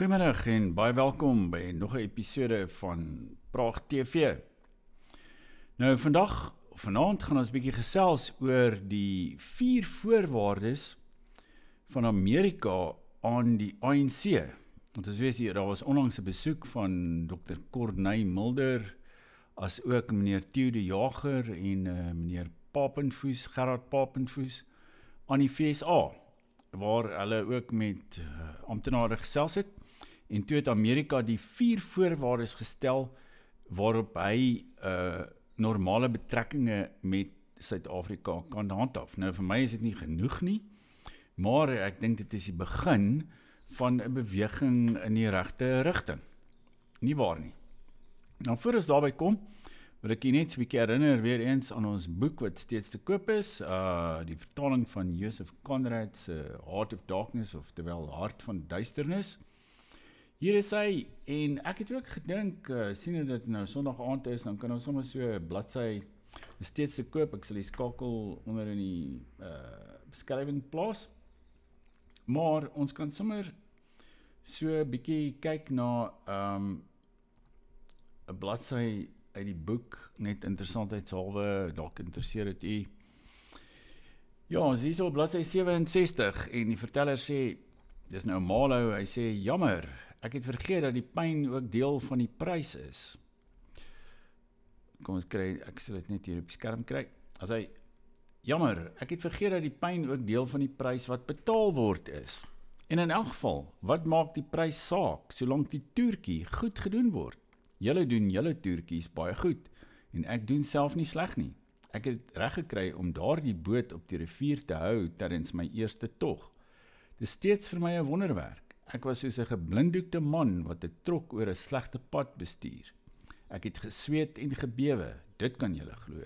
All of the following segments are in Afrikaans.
Goeiemiddag en baie welkom by nog 'n episode van Praag TV. Nou vanaand gaan ons 'n bietjie gesels oor die 4 voorwaardes van Amerika aan die ANC. Want ons weet hier, daar was onlangs 'n besoek van Dr. Corneille Mulder, as ook meneer Theo de Jager en meneer Papenfoes, Gerard Papenfoes, aan die FSA, waar hulle ook met amptenare gesels het. En toe het Amerika die 4 voorwaardes gestel waarop hy normale betrekkinge met Suid-Afrika kan handhaaf. Nou vir my is dit nie genoeg nie, maar ek dink dit is die begin van 'n beweging in die regte rigting. Nie waar nie. Nou voor ons daarby kom, wil ek jy net 'n bietjie herinner weer eens aan ons boek wat steeds te koop is, die vertaling van Joseph Conrad se Heart of Darkness, of terwyl Hart van Duisternis. Hier is hy, en ek het ook gedink, sien dat nou Sondag aand is, dan kan ons sommer so 'n bladsy steeds te koop. Ek sal die skakel onder in die beskrywing plaas. Maar ons kan sommer so 'n bietjie kyk na 'n bladsy uit die boek, net interessantheidshalwe, dalk interesseer dit u. Ja, ons is op bladsy 67 en die verteller sê, dis nou Malo, hy sê, jammer, ek het vergeet dat die pyn ook deel van die prys is. Kom ons kry, ek sal dit net hier op die skerm kry. As hy, jammer, ek het vergeet dat die pyn ook deel van die prys wat betaal word is. En in elk geval, wat maak die prys saak, solank die toertjie goed gedoen word? Julle doen julle toertjies baie goed, en ek doen self nie sleg nie. Ek het reg gekry om daardie boot op die rivier te hou tydens my eerste tog. Dis steeds vir my 'n wonderwerk. Ek was soos 'n geblinddoekte man wat 'n trok oor 'n slegte pad bestuur. Ek het gesweet en gebewe, dit kan julle glo.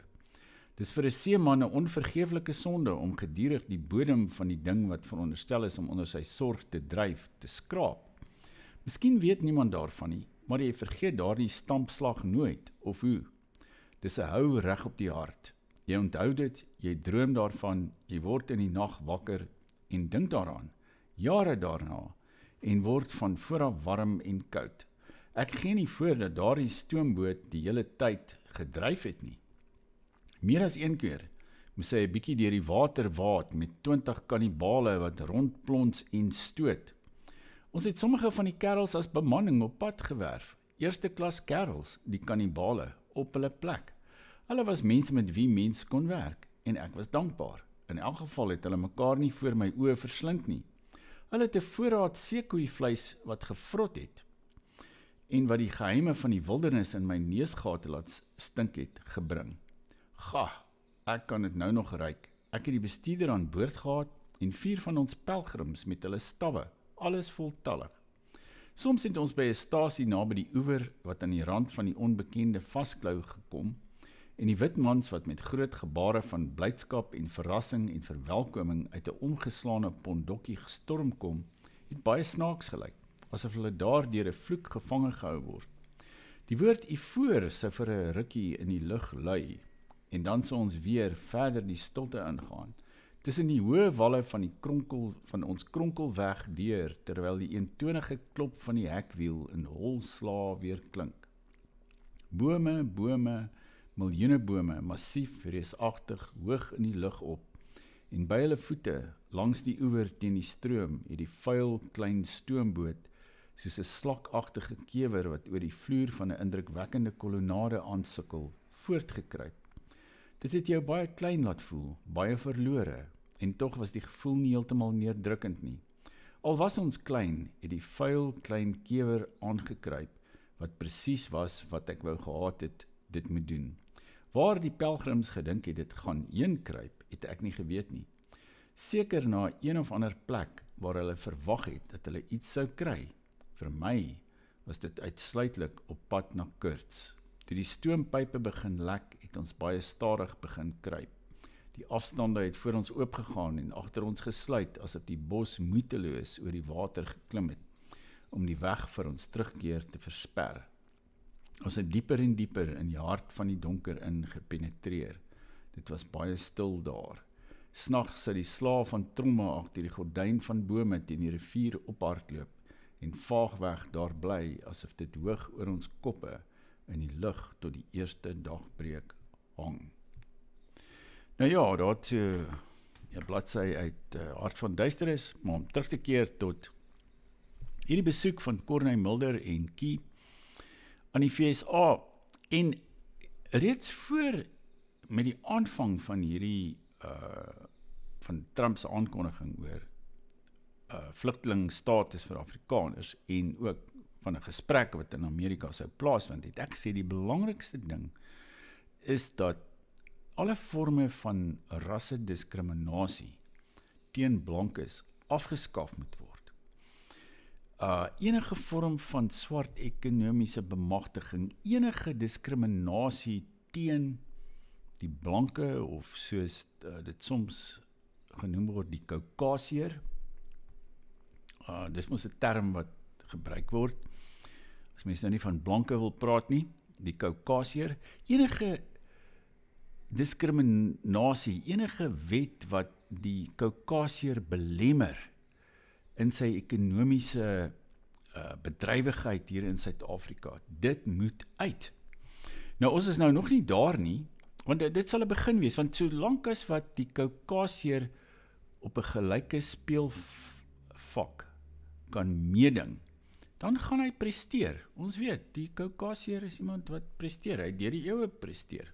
Dis vir 'n seeman 'n onvergeeflike sonde om gedurig die bodem van die ding wat veronderstel is om onder sy sorg te dryf, te skraap. Miskien weet niemand daarvan nie, maar jy vergeet daardie stampslag nooit, of hoe. Dis 'n hou reg op die hart. Jy onthou dit, jy droom daarvan, jy word in die nag wakker en dink daaraan, jare daarna, en word van vooraf warm en koud. Ek gee nie voor dat daardie stoomboot die hele tyd gedryf het nie. Meer as een keer moes hy 'n bietjie deur die water waad met 20 kannibale wat rondplons en stoot. Ons het sommige van die kerels as bemanning op pad gewerf. Eerste klas kerels, die kannibale, op hulle plek. Hulle was mense met wie mens kon werk, en ek was dankbaar. In elk geval het hulle mekaar nie voor my oë verslind nie. Hulle het 'n voorraad seekoeivleis wat gevrot het, en wat die geheime van die wildernis in my neusgate laat stink het, gebring. Ek kan dit nou nog ruik. Ek het die bestuurder aan boord gehad, en 4 van ons pelgrims met hulle stawwe, alles voltallig. Soms het ons by 'n stasie naby die oewer wat aan die rand van die onbekende vasklou gekom, en die wit mans wat met groot gebare van blydskap en verrassing en verwelkoming uit 'n omgeslaane pondokkie gestorm kom, het baie snaaks gelyk, asof hulle daar deur 'n vloek gevange gehou word. Die woord ivoor sou vir 'n rukkie in die lug lui, en dan sou ons weer verder die stilte ingaan, tussen die hoë walle van ons kronkelweg deur, terwyl die eentonige klop van die hekwiel in holslae weer klink. Bome, miljoene bome, massief, reusagtig, hoog in die lug op, en by hulle voete, langs die oewer teen die stroom, het die vuil klein stoomboot, soos 'n slakagtige kewer wat oor die vloer van 'n indrukwekkende kolonnade aansukkel, voortgekruip. Dit het jou baie klein laat voel, baie verlore, en tog was die gevoel nie heeltemal neerdrukkend nie. Al was ons klein, het die vuil klein kewer aangekruip, wat presies was wat ek wou gehad het, dit moet doen. Waar die pelgrims gedink het dit gaan heen kruip, het ek nie geweet nie. Seker na een of ander plek waar hulle verwag het dat hulle iets sou kry. Vir my was dit uitsluitlik op pad na Kurtz. Toe die stoompype begin lek, het ons baie stadig begin kruip. Die afstande het voor ons oopgegaan en agter ons gesluit, asof die bos moeiteloos oor die water geklim het, om die weg vir ons terugkeer te versper. Ons het dieper en dieper in die hart van die donker ingepenetreer. Dit was baie stil daar. Snags sou die slaaf van tromme agter die gordyn van bome teen die rivier ophardloop en vaagweg daar bly, asof dit hoog oor ons koppe in die lug tot die eerste dagbreek hang. Nou ja, daar het so 'n bladsy uit Hart van Duisternis, maar om terug te keer tot hierdie besoek van Corneille Mulder en Key aan die VSA, en reeds voor met die aanvang van hierdie van Trump se aankondiging oor vlugtelingstatus vir Afrikaners en ook van 'n gesprek wat in Amerika sou plaasvind, het ek gesê die belangrikste ding is dat alle forme van rassediskriminasie teen blankes afgeskaf moet word. Enige vorm van swart ekonomiese bemagtiging, enige diskriminasie teen die blanke of soos dit soms genoem word die Kaukasiër. Dis mos 'n term wat gebruik word as mense nou nie van blanke wil praat nie, die Kaukasiër. Enige diskriminasie, enige wet wat die Kaukasiër belemmer in sy ekonomiese bedrywigheid hier in Suid-Afrika, dit moet uit. Nou ons is nou nog nie daar nie, want dit sal 'n begin wees, want solank as wat die Kaukasiër op 'n gelyke speelvak kan meeding, dan gaan hy presteer. Ons weet, die Kaukasiër is iemand wat presteer, hy het deur die eeue presteer.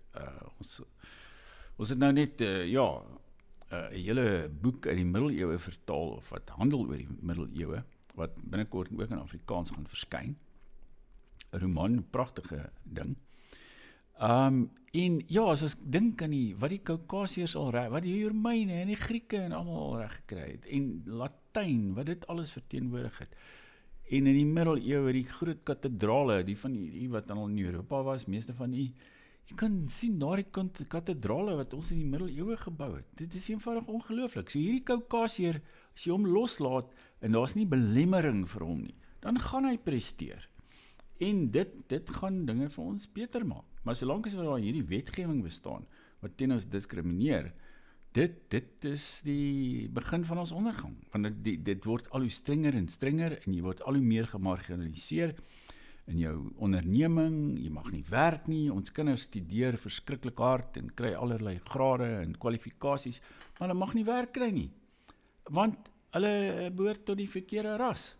Ons het nou net, 'n hele boek uit die middeleeue vertaal, of wat handel oor die middeleeue, wat binnekort ook in Afrikaans gaan verskyn. 'n roman, 'n pragtige ding. En ja, as ek dink aan wat die Kaukasiërs al reg, wat die Romeine en die Grieke en almal al reg gekry het, en Latyn, wat dit alles verteenwoordig het. En in die middeleeue, die groot kathedrale, die van die wat al in Europa was, meeste van jy kan sien daardie kathedrale wat ons in die middeleeue gebou het. Dit is eenvoudig ongelooflik. So hierdie Kaukasiër, as jy hom loslaat en daar's nie belemmering vir hom nie, dan gaan hy presteer. En dit gaan dinge vir ons beter maak. Maar solank as daar hierdie wetgewing bestaan wat teen ons diskrimineer, dit is die begin van ons ondergang. Want dit word al hoe strenger en strenger en jy word al hoe meer gemarginaliseer in jou onderneming, jy mag nie werk nie, ons kinders studeer verskriklik hard en kry allerlei grade en kwalifikasies, maar hulle mag nie werk kry nie, want hulle behoort tot die verkeerde ras.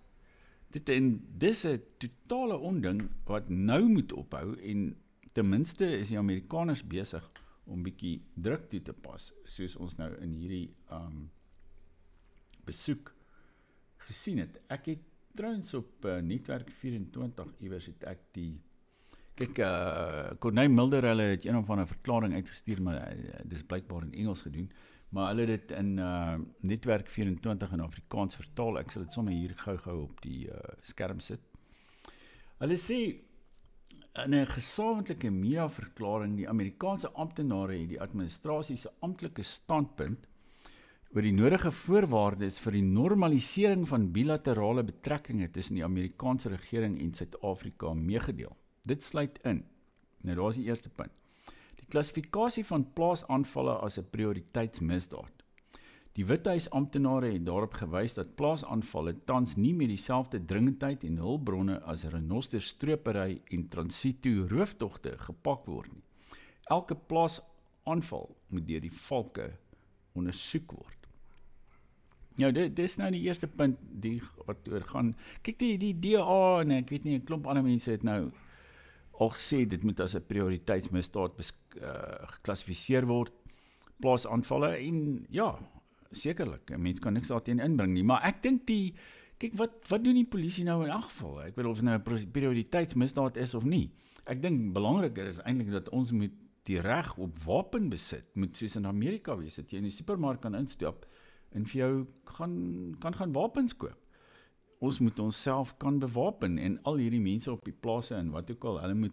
Dis 'n totale onding wat nou moet ophou, en ten minste is die Amerikaners besig om bietjie druk toe te pas, soos ons nou in hierdie besoek gesien het. Ek het trouwens op Netwerk 24 iewers het ek Corneille Mulder, hulle het een of ander verklaring uitgestuur, maar dis blykbaar in Engels gedoen, maar hulle het dit in Netwerk 24 in Afrikaans vertaal. Ek sal dit sommer hier gou op die skerm sit. Hulle sê in 'n gesamentlike mediaverklaring, die Amerikaanse amptenare het die administrasie se amptelike standpunt oor die nodige voorwaardes vir die normalisering van bilaterale betrekkinge tussen die Amerikaanse regering en Suid-Afrika meegedeel. Dit sluit in. Nou daar is die eerste punt. Die klassifikasie van plaasaanvalle as 'n prioriteitsmisdaad. Die Withuis amptenare het daarop gewys dat plaasaanvalle tans nie met dieselfde dringendheid en hulpbronne as renosterstropery en transito rooftogte gepak word nie. Elke plaasaanval moet deur die valke ondersoek word. Ja, dit is nou die eerste punt wat oor gaan. Kyk, die DA en ek weet nie, 'n klomp ander mense het nou al gesê, dit moet as 'n prioriteitsmisdaad geklassifiseer word, plaasaanvalle, en ja, sekerlik, 'n mens kan niks daarteen inbring nie, maar ek dink kyk, wat doen die polisie nou in elk geval? Ek weet of het nou 'n prioriteitsmisdaad is of nie. Ek dink belangriker is eintlik dat ons moet die reg op wapenbesit, moet soos in Amerika wees, dat jy in die supermark kan instap en vir jou kan gaan wapens koop. Ons moet onsself kan bewapen, en al hierdie mense op die plase en wat ook al, hulle moet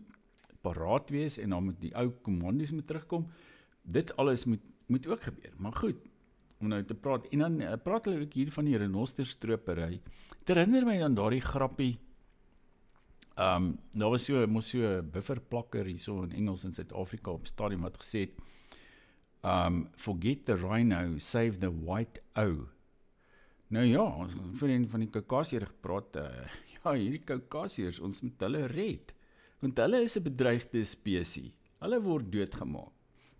paraat wees, en dan moet die ou kommandos moet terugkom. Dit alles moet ook gebeur. Maar goed, om nou te praat, en dan praat hulle ook hier van die renosterstropery. Dit herinner my dan daardie grappie, daar was so 'n bufferplakker hier so in Engels in Suid-Afrika op stadium wat gesê het, forget the rhino, save the white owl. Nou ja, ons het voorheen van die Kaukasiërs gepraat, ja, hierdie Kaukasiërs, ons moet hulle red, want hulle is 'n bedreigde spesies, hulle word doodgemaak.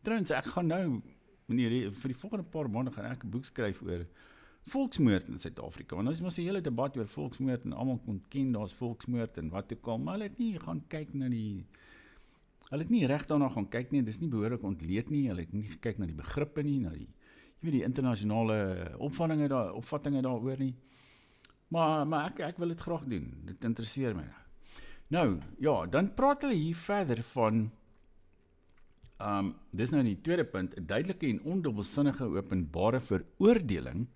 Trouwens, ek gaan nou, vir die volgende paar maande gaan ek 'n boek skryf oor volksmoord in Suid-Afrika, want ons mos 'n hele debat oor volksmoord, en almal kon ken, daar's volksmoord, en wat ook al, maar hulle het nie gaan kyk na hulle het nie reg daarna gaan kyk nie, dis nie behoorlik ontleed nie, hulle het nie gekyk na die begrippe nie, na die internasionale opvattinge daaroor nie. Maar ek wil dit graag doen. Dit interesseer my. Nou, ja, dan praat hulle hier verder van dis nou die tweede punt, 'n duidelike en ondubbelsinnige openbare veroordeling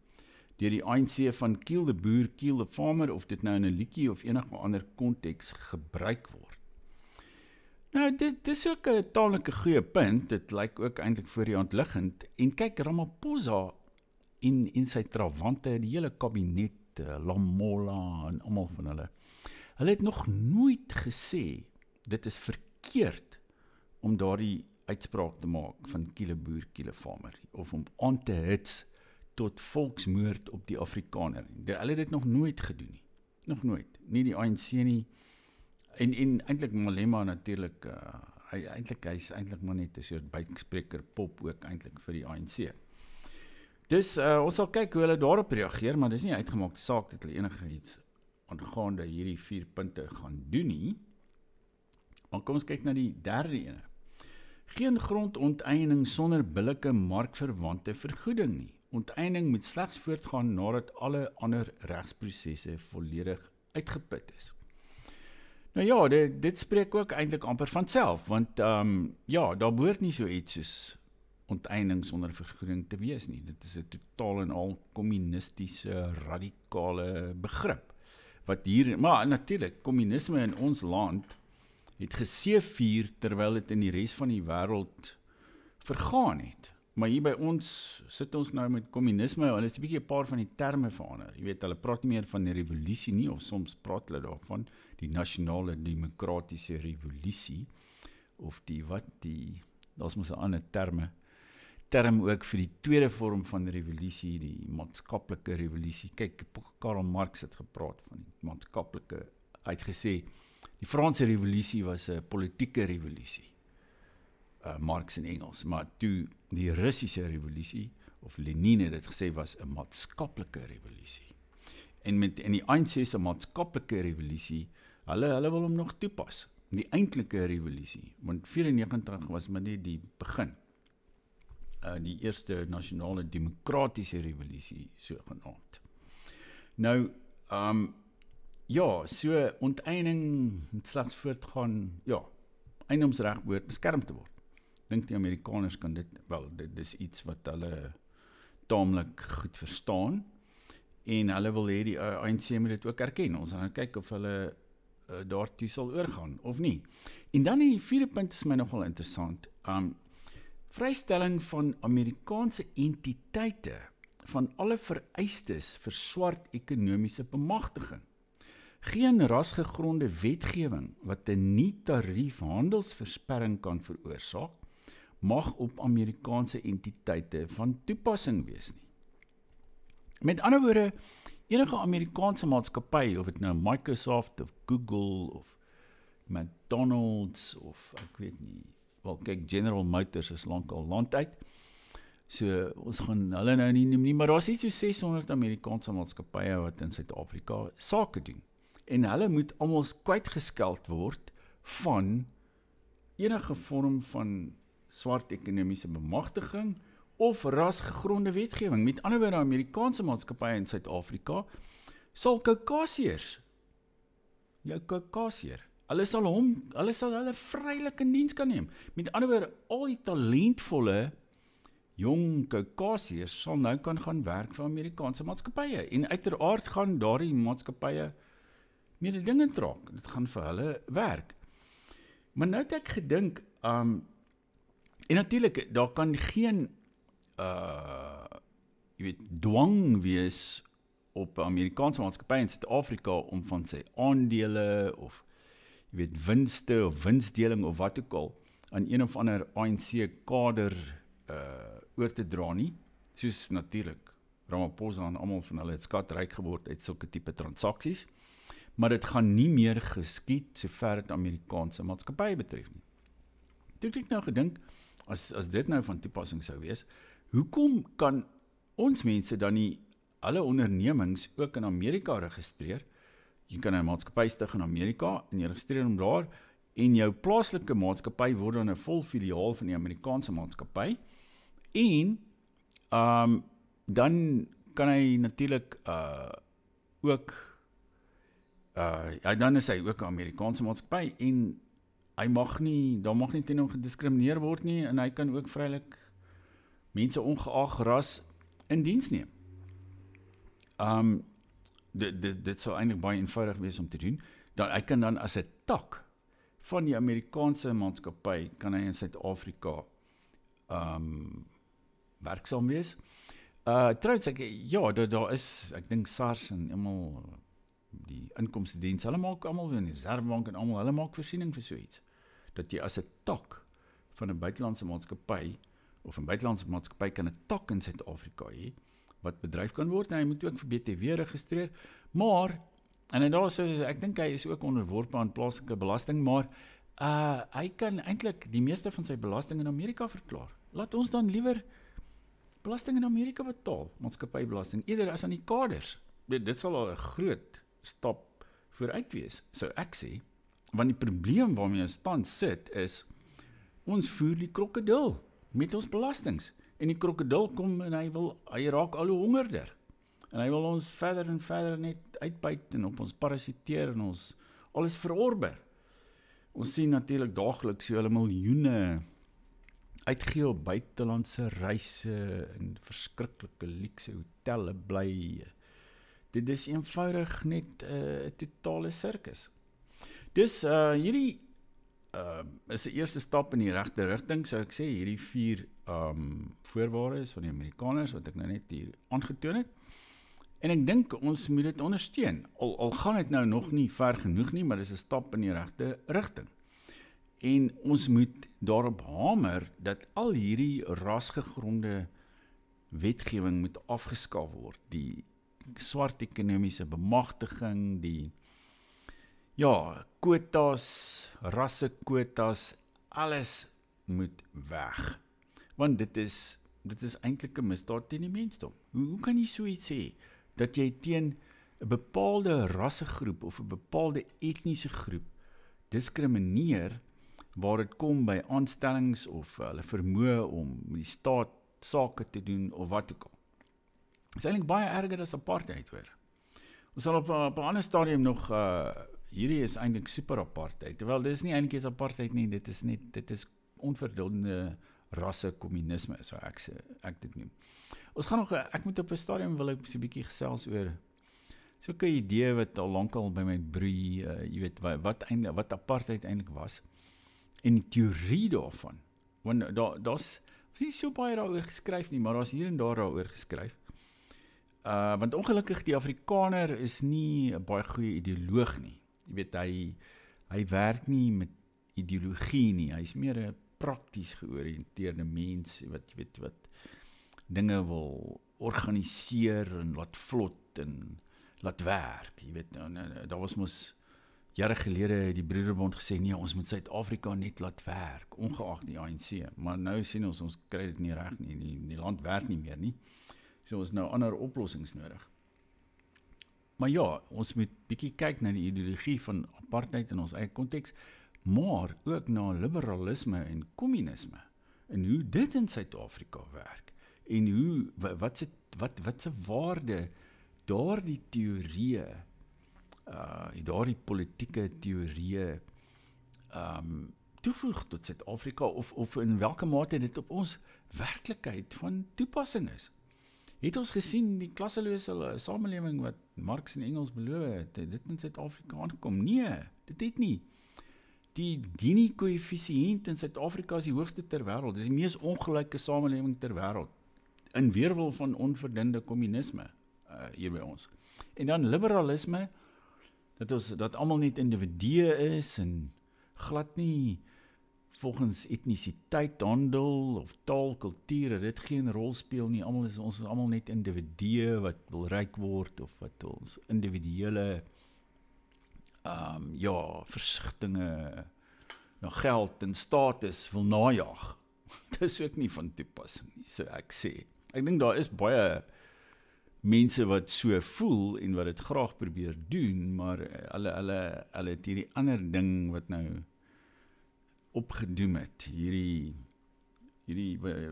deur die ANC van kill the boer, kill the farmer, of dit nou in 'n liedjie of enige ander konteks gebruik word. Nou, dit is ook 'n taamlike goeie punt, dit lyk ook eintlik voor die hand liggend, en kyk, Ramaphosa en sy trawante, die hele kabinet, Lamola en almal van hulle het nog nooit gesê, dit is verkeerd om daardie uitspraak te maak van kill 'n boer, kill 'n farmer, of om aan te hits tot volksmoord op die Afrikaner. Hulle het dit nog nooit gedoen nie. Nog nooit. Nie die ANC nie. En eintlik Malema natuurlik, hy's eintlik maar net 'n soort buikspreker pop ook eintlik vir die ANC. Dus ons sal kyk hoe hulle daarop reageer, maar dis nie uitgemaakte saak dat hulle enige iets aangaande hierdie 4 punte gaan doen nie. Maar kom ons kyk na die derde ene. Geen grondonteiening sonder billike markverwante vergoeding nie. Onteiening moet slegs voortgaan nadat alle ander regsprosesse volledig uitgeput is. Nou ja, dit spreek ook eintlik amper van self, want ja, daar behoort nie so iets soos onteiening sonder vergoeding te wees nie. Dit is 'n totaal en al kommunistiese, radikale begrip. Wat hier, maar natuurlik, kommunisme in ons land het geseëvier terwyl dit in die res van die wêreld vergaan het. Maar hier by ons sit ons nou met kommunisme, en dit is 'n bietjie 'n paar van die terme verander. Jy weet, hulle praat nie meer van die revolusie nie, of soms praat hulle daarvan, die nasionale demokratiese revolusie, of daar's mos 'n ander term ook vir die tweede vorm van revolusie, die maatskaplike revolusie. Kyk, Karl Marx het gepraat van die maatskaplike, hy het gesê, die Franse revolusie was 'n politieke revolusie, Marx in Engels, maar toe die Russiese revolusie, of Lenin het dit gesê, was 'n maatskaplike revolusie. En in die ANC se maatskaplike revolusie, hulle wil hom nog toepas, die eintlike revolusie, want 94 was maar net die begin, die eerste nasionale demokratiese revolusie, sogenaamd. Nou, ja, so onteiening moet slegs voortgaan, ja, eiendomsreg behoort beskerm te word. Dink die Amerikaners kan dit is iets wat hulle taamlik goed verstaan, en hulle wil hê die ANC moet dit ook erken. Ons gaan kyk of hulle daartoe sal oorgaan, of nie. En dan die vierde punt is my nogal interessant, vrystelling van Amerikaanse entiteite van alle vereistes vir swart ekonomiese bemagtiging. Geen rasgegronde wetgewing wat 'n nie-tarief handelsversperring kan veroorsaak, mag op Amerikaanse entiteite van toepassing wees nie. Met ander woorde, enige Amerikaanse maatskappy, of dit nou Microsoft of Google of McDonald's of ek weet nie, wel kyk, General Motors is lankal land uit, so ons gaan hulle nou nie noem nie, maar daar is iets so 600 Amerikaanse maatskappye wat in Suid-Afrika sake doen, en hulle moet almal kwytgeskeld word van enige vorm van swart ekonomiese bemagtiging of rasgegronde wetgewing. Met ander woorde, Amerikaanse maatskappye in Suid-Afrika sal Kaukasiërs, jou Kaukasiër, hulle sal hulle vrylik in diens kan neem. Met ander woorde, al die talentvolle jong Kaukasiërs sal nou kan gaan werk vir Amerikaanse maatskappye, en uiteraard gaan daardie maatskappye mededingend raak. Dit gaan vir hulle werk. Maar nou het ek gedink, en natuurlik, daar kan geen dwang wees op 'n Amerikaanse maatskappy in Suid-Afrika om van sy aandele of winste of winsdeling of wat ook al aan een of ander ANC kader oor te dra nie, soos natuurlik Ramaphosa en almal van hulle het skatryk geword uit sulke tipe transaksies, maar dit gaan nie meer geskied sover dit Amerikaanse maatskappye betref nie. Toe het ek nou gedink, as dit nou van toepassing sou wees, hoekom kan ons mense dan nie alle ondernemings ook in Amerika registreer? Jy kan 'n maatskappy stig in Amerika en jy registreer hom daar, en jou plaaslike maatskappy word dan 'n vol filiaal van die Amerikaanse maatskappy, en dan kan hy natuurlik ook, dan is hy ook 'n Amerikaanse maatskappy, en daar mag nie teen hom gediskrimineer word nie, en hy kan ook vrylik mense ongeag ras in diens neem. Dit sou eintlik baie eenvoudig wees om te doen. Hy kan dan as 'n tak van die Amerikaanse maatskappy, kan hy in Suid-Afrika werksaam wees. Trouwens, daar is, ek dink SARS en almal, die inkomstediens, hulle maak almal in die Reservebank en almal, hulle maak voorsiening vir so iets, dat jy as 'n tak van 'n buitelandse maatskappy, of 'n buitelandse maatskappy kan 'n tak in Suid-Afrika hê, wat bedryf kan word, en hy moet ook vir BTW registreer, maar, en daar is, ek dink hy is ook onderworpe aan plaaslike belasting, maar hy kan eintlik die meeste van sy belasting in Amerika verklaar. Laat ons dan liewer belasting in Amerika betaal, maatskappybelasting, eerder as aan die kaders. Dit sal al 'n groot stap vooruit wees, sou ek sê, want die probleem waarmee ons tans sit is, ons voer die krokodil met ons belastings, en die krokodil kom en hy raak al hoe hongerder, en hy wil ons verder en verder net uitbyt en op ons parasiteer en ons alles verorber. Ons sien natuurlik daagliks so hulle miljoene uitgee op buitelandse reise en verskriklike luukse hotelle bly. Dit is eenvoudig net 'n totale sirkus. Dus hierdie is 'n eerste stap in die regte rigting, sou ek sê, hierdie 4 voorwaardes van die Amerikaners, wat ek nou net hier aangetoon het. En ek dink ons moet dit ondersteun, al gaan dit nou nog nie ver genoeg nie, maar dit is 'n stap in die regte rigting. En ons moet daarop hamer, dat al hierdie rasgegronde wetgewing moet afgeskaaf word, die swart ekonomiese bemagtiging, die kwotas, rassekwotas, alles moet weg. Want dit is eintlik 'n misdaad teen die mensdom. Hoe kan jy so iets sê, dat jy teen 'n bepaalde rassegroep of 'n bepaalde etniese groep diskrimineer, waar dit kom by aanstellings of hulle vermoë om die staat sake te doen of wat ook al. Dit is eintlik baie erger as apartheid, hoor. Ons sal op 'n ander stadium nog hierdie is eintlik super apartheid. Terwyl dit is nie eintlik eens apartheid nie, dit is onverduldende rasse kommunisme, so ek dit noem. Ons gaan nog, ek moet op 'n stadium wil ek so 'n bietjie gesels oor so 'n idee wat al lankal by my broei, jy weet wat apartheid eintlik was. En die teorie daarvan, want daar's nie so baie daaroor geskryf nie, maar daar's hier en daar daaroor geskryf. Want ongelukkig die Afrikaner is nie 'n baie goeie ideoloog nie. Jy weet, hy werk nie met ideologie nie, hy is meer 'n prakties georiënteerde mens, wat dinge wil organiseer en laat vlot en laat werk. Jy weet, daar was mos jare gelede die Broederbond gesê, nee, ons moet Suid-Afrika net laat werk, ongeag die ANC, maar nou sien ons kry dit nie reg nie, die land werk nie meer nie, so ons nou ander oplossings nodig. Maar ja, ons moet bietjie kyk na die ideologie van apartheid in ons eie konteks, maar ook na liberalisme en kommunisme, en hoe dit in Suid-Afrika werk, en hoe, wat se waarde daardie teorieë, daardie politieke teorieë toevoeg tot Suid-Afrika, of in welke mate dit op ons werklikheid van toepassing is. Het ons gesien die klasselose samelewing wat Marx en Engels beloof het, dit in Suid-Afrika aangekom? Nee, dit het nie. Die Gini-koëffisiënt in Suid-Afrika is die hoogste ter wêreld. Dit is die mees ongelyke samelewing ter wêreld, in weerwil van onverdunde kommunisme hier by ons. En dan liberalisme, dat almal net individue is en glad nie volgens etnisiteit handel of taal, kultuur, dit geen rol speel nie. Ons is almal net individue wat wil ryk word of wat ons individuele versigtinge na geld en status wil najag. Dit is ook nie van toepassing nie, so ek sê. Ek dink daar is baie mense wat so voel en wat dit graag probeer doen, maar hulle het hierdie ander ding wat nou opgedoem het, hierdie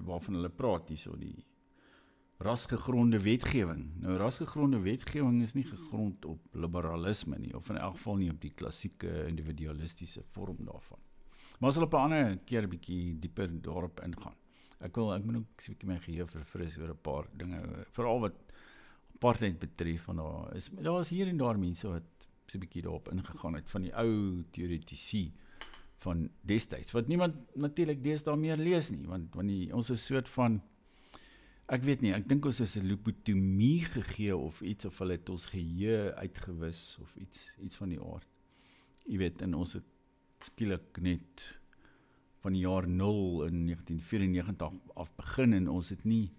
waarvan hulle praat hierso, die rasgegronde wetgewing. Nou rasgegronde wetgewing is nie gegrond op liberalisme nie, of in elk geval nie op die klassieke individualistiese vorm daarvan. Maar ons sal op 'n ander keer 'n bietjie dieper daarop ingaan. Ek moet ook 'n bietjie my geheue verfris oor 'n paar dinge, veral wat apartheid betref, van daar was hier en daar mense wat so 'n bietjie daarop ingegaan het, van die ou teoretici van destyds, wat niemand natuurlik deesdae meer lees nie, want ons is soort van, ek weet nie, ek dink ons is 'n lobotomie gegee of iets, of hulle het ons geheue uitgewis, of iets van die aard. Jy weet, en ons het skielik net van die jaar 0 in 1994 af begin, en ons het nie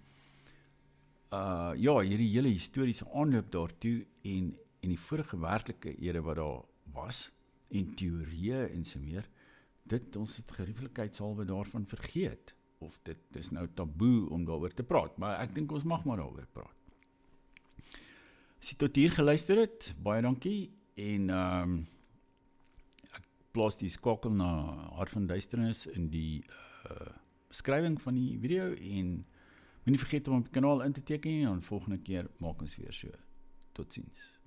hierdie hele historiese aanloop daartoe en die vorige werklike ere wat daar was, en teorieë en so meer, ons het gerieflikheidshalwe daarvan vergeet, of dit is nou taboe om daaroor te praat, maar ek dink ons mag maar daaroor praat. As jy tot hier geluister het, baie dankie, en ek plaas die skakel na Hart van Duisternis in die beskrywing van die video, en moenie vergeet om op die kanaal in te teken, en volgende keer maak ons weer so. Totsiens.